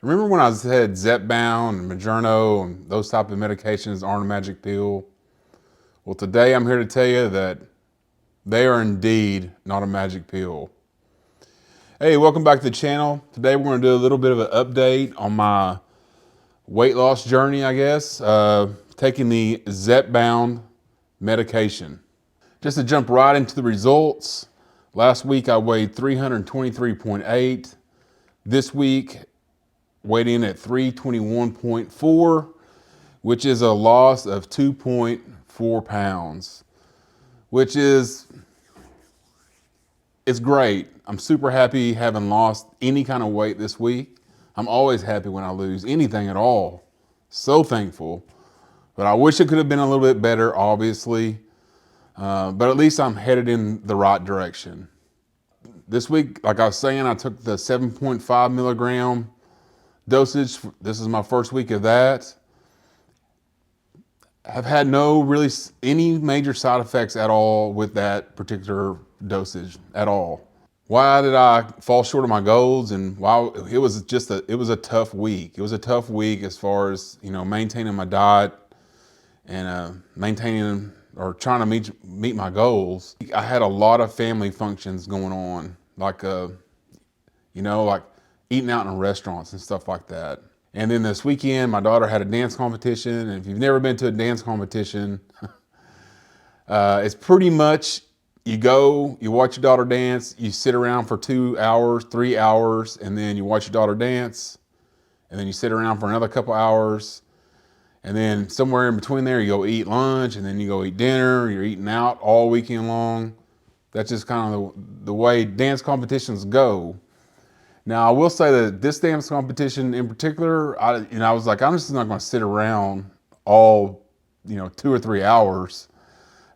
Remember when I said zepbound and Majerno and those type of medications aren't a magic pill? Well, today I'm here to tell you that they are indeed not a magic pill. Hey, welcome back to the channel. Today we're going to do a little bit of an update on my weight loss journey, I guess, taking the zepbound medication. Just to jump right into the results, last week I weighed 323.8. This week, weighed in at 321.4, which is a loss of 2.4 pounds, which is, it's great. I'm super happy having lost any kind of weight this week. I'm always happy when I lose anything at all. So thankful. But I wish it could have been a little bit better, obviously. But at least I'm headed in the right direction. This week, like I was saying, I took the 7.5 milligram dosage. This is my first week of that. Have had no really any major side effects at all with that particular dosage at all. Why did I fall short of my goals? And why it was a tough week. It was a tough week as far as, maintaining my diet and maintaining or trying to meet my goals. I had a lot of family functions going on, like like eating out in restaurants and stuff like that. And then this weekend, my daughter had a dance competition. And if you've never been to a dance competition, it's pretty much you go, you watch your daughter dance, you sit around for 2 hours, 3 hours, and then you watch your daughter dance, and then you sit around for another couple hours, and then somewhere in between there, you go eat lunch, and then you go eat dinner. You're eating out all weekend long. That's just kind of the way dance competitions go. Now, I will say that this dance competition in particular, I was like, I'm just not going to sit around all, 2 or 3 hours.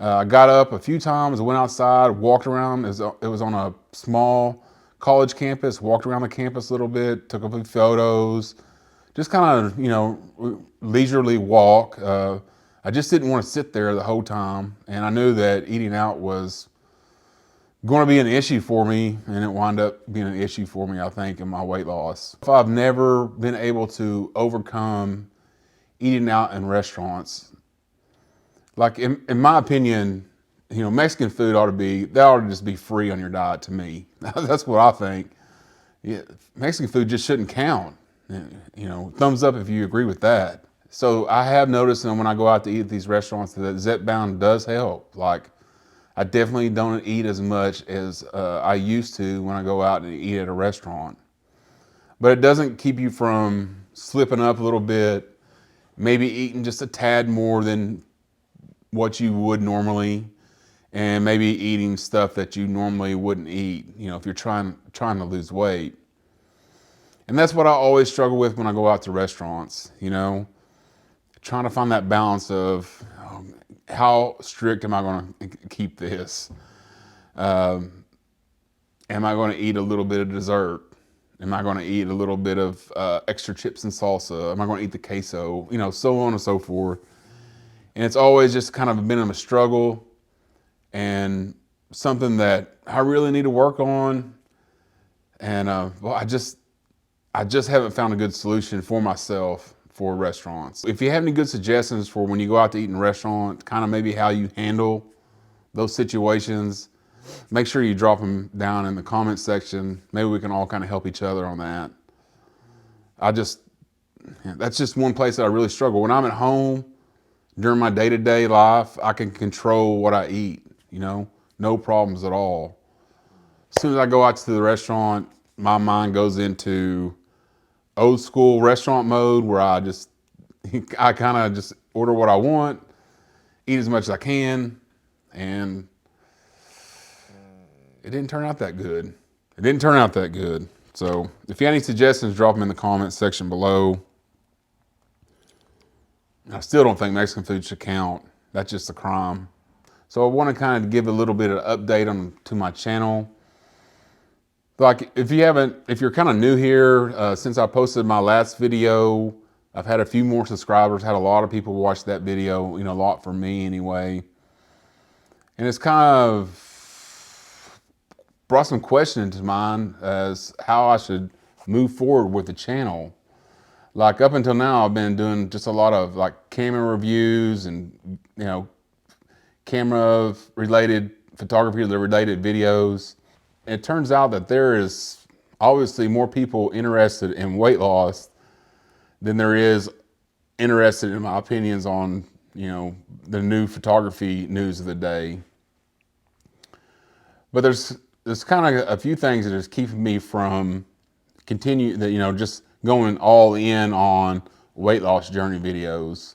I got up a few times, went outside, walked around. It was on a small college campus, walked around the campus a little bit, took a few photos, just kind of, leisurely walk. I just didn't want to sit there the whole time. And I knew that eating out was going to be an issue for me, and it wound up being an issue for me, I think, in my weight loss. If I've never been able to overcome eating out in restaurants, like in my opinion, Mexican food ought to just be free on your diet to me. That's what I think. Yeah, Mexican food just shouldn't count. Thumbs up if you agree with that. So I have noticed that when I go out to eat at these restaurants that zepbound does help. Like, I definitely don't eat as much as I used to when I go out and eat at a restaurant. But it doesn't keep you from slipping up a little bit, maybe eating just a tad more than what you would normally, and maybe eating stuff that you normally wouldn't eat, if you're trying to lose weight. And that's what I always struggle with when I go out to restaurants, trying to find that balance of how strict am I going to keep this? Am I going to eat a little bit of dessert? Am I going to eat a little bit of extra chips and salsa? Am I going to eat the queso? So on and so forth. And it's always just kind of been a struggle and something that I really need to work on. And I just haven't found a good solution for myself for restaurants. If you have any good suggestions for when you go out to eat in a restaurant, kind of maybe how you handle those situations, make sure you drop them down in the comment section. Maybe we can all kind of help each other on that. That's just one place that I really struggle. When I'm at home, during my day-to-day life, I can control what I eat, no problems at all. As soon as I go out to the restaurant, my mind goes into old school restaurant mode where I kind of just order what I want, eat as much as I can, and it didn't turn out that good. So if you have any suggestions, drop them in the comments section below. I still don't think Mexican food should count. That's just a crime. So I want to kind of give a little bit of update to my channel. Like, if you're kind of new here, since I posted my last video, I've had a few more subscribers, had a lot of people watch that video, a lot for me anyway. And it's kind of brought some questions to mind as how I should move forward with the channel. Like up until now, I've been doing just a lot of like camera reviews and, you know, camera related photography, the related videos. It turns out that there is obviously more people interested in weight loss than there is interested in my opinions on, you know, the new photography news of the day. But there's kind of a few things that is keeping me from continue that, you know, just going all in on weight loss journey videos.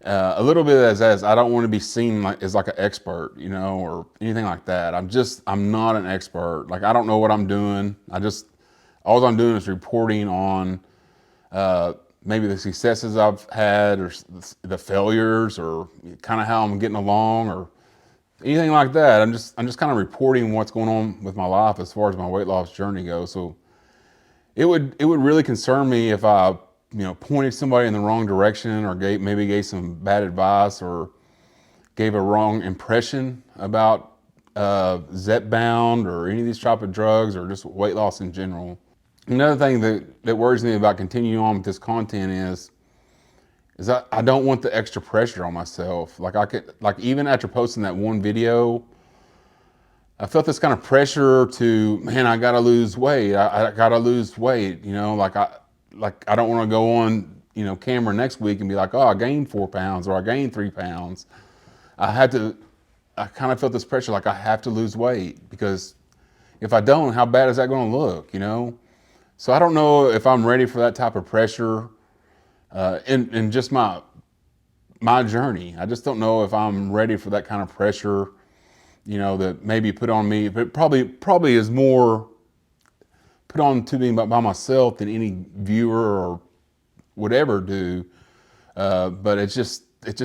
A little bit as I don't want to be seen like as like an expert, you know, or anything like that. I'm not an expert. Like I don't know what I'm doing. All I'm doing is reporting on maybe the successes I've had or the failures or kind of how I'm getting along or anything like that. I'm just kind of reporting what's going on with my life as far as my weight loss journey goes. So it would really concern me if I, you know, pointed somebody in the wrong direction or maybe gave some bad advice or gave a wrong impression about zepbound or any of these type of drugs or just weight loss in general. Another thing that worries me about continuing on with this content is I don't want the extra pressure on myself. Like even after posting that one video, I felt this kind of pressure to, man, I gotta lose weight. I gotta lose weight. You know, I don't want to go on, you know, camera next week and be like, oh, I gained 4 pounds or I gained 3 pounds. I kind of felt this pressure, like I have to lose weight because if I don't, how bad is that going to look? You know. So I don't know if I'm ready for that type of pressure in just my journey. I just don't know if I'm ready for that kind of pressure, you know, that maybe put on me, but probably is more put on to me by myself than any viewer or whatever do. But it's just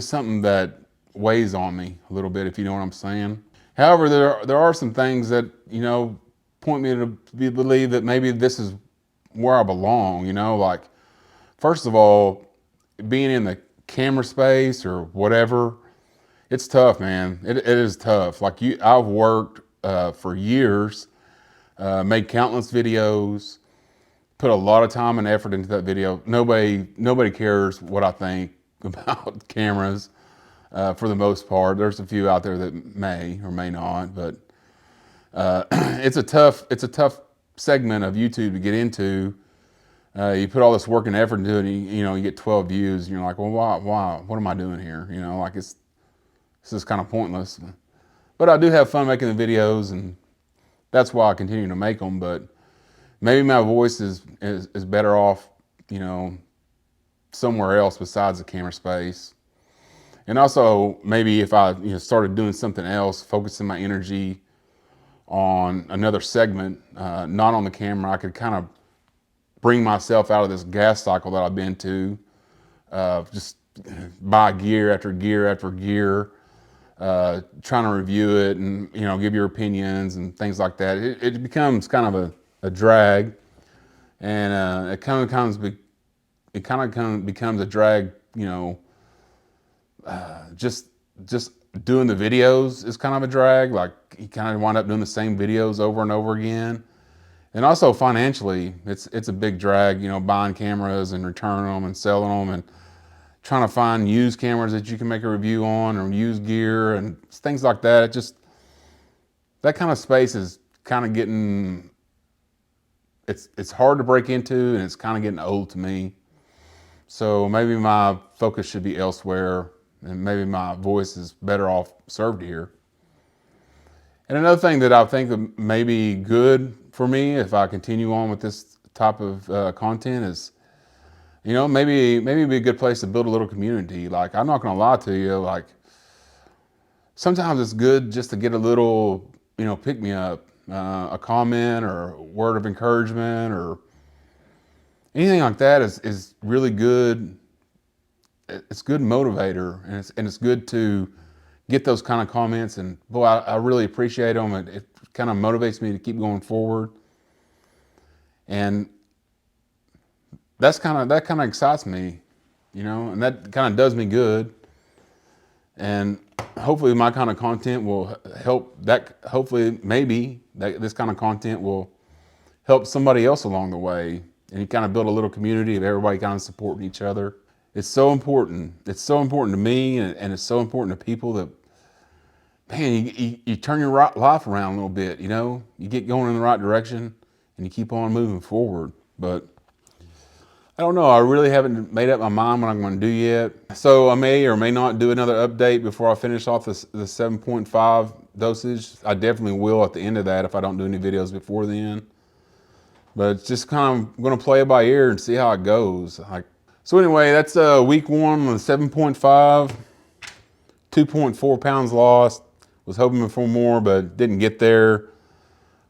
something that weighs on me a little bit, if you know what I'm saying. However, there are some things that, you know, point me to believe that maybe this is where I belong. You know, like first of all, being in the camera space or whatever, it's tough, man. It is tough. Like I've worked for years, made countless videos, put a lot of time and effort into that video. Nobody cares what I think about cameras for the most part. There's a few out there that may or may not, but it's a tough segment of YouTube to get into. You put all this work and effort into it, and you know you get 12 views, and you're like, well, why? What am I doing here? You know, like this is kind of pointless. But I do have fun making the videos, and that's why I continue to make them. But maybe my voice is better off, you know, somewhere else besides the camera space. And also maybe if I, you know, started doing something else, focusing my energy on another segment, not on the camera, I could kind of bring myself out of this gas cycle that I've been to, just buy gear after gear after gear, trying to review it and, you know, give your opinions and things like that. It becomes kind of a drag, and it kind of becomes a drag, you know. Just doing the videos is kind of a drag. Like you kind of wind up doing the same videos over and over again. And also financially, it's a big drag, you know, buying cameras and returning them and selling them and trying to find used cameras that you can make a review on or used gear and things like that. That kind of space is kind of getting, it's hard to break into, and it's kind of getting old to me. So maybe my focus should be elsewhere, and maybe my voice is better off served here. And another thing that I think that may be good for me if I continue on with this type of content is, you know, maybe it'd be a good place to build a little community. Like, I'm not gonna lie to you, like sometimes it's good just to get a little, you know, pick me up, a comment or a word of encouragement or anything like that is really good. It's good motivator, and it's good to get those kind of comments, and boy, I really appreciate them. It kind of motivates me to keep going forward, and that kind of excites me, you know, and that kind of does me good. And hopefully my kind of content will help hopefully maybe this kind of content will help somebody else along the way. and you kind of build a little community of everybody kind of supporting each other. It's so important. It's so important to me, and it's so important to people that, man, you turn your life around a little bit, you know? You get going in the right direction, and you keep on moving forward. But I don't know. I really haven't made up my mind what I'm going to do yet. So I may or may not do another update before I finish off the 7.5 dosage. I definitely will at the end of that if I don't do any videos before then. But it's just kind of going to play it by ear and see how it goes. So anyway, that's week 1 with 7.5, 2.4 pounds lost. Was hoping for more, but didn't get there.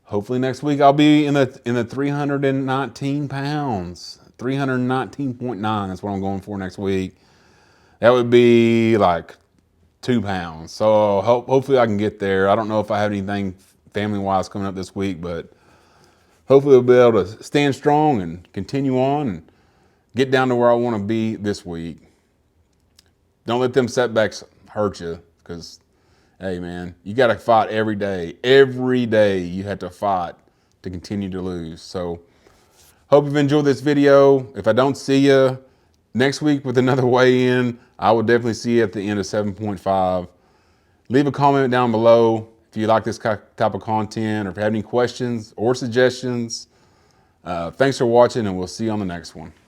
Hopefully next week I'll be in the 319 pounds. 319.9, that's what I'm going for next week. That would be like 2 pounds. So hopefully I can get there. I don't know if I have anything family-wise coming up this week, but hopefully I'll be able to stand strong and continue on and get down to where I want to be this week. Don't let them setbacks hurt you, because, hey man, you got to fight every day. Every day you have to fight to continue to lose. So hope you've enjoyed this video. If I don't see you next week with another weigh-in, I will definitely see you at the end of 7.5. Leave a comment down below if you like this type of content, or if you have any questions or suggestions. Thanks for watching, and we'll see you on the next one.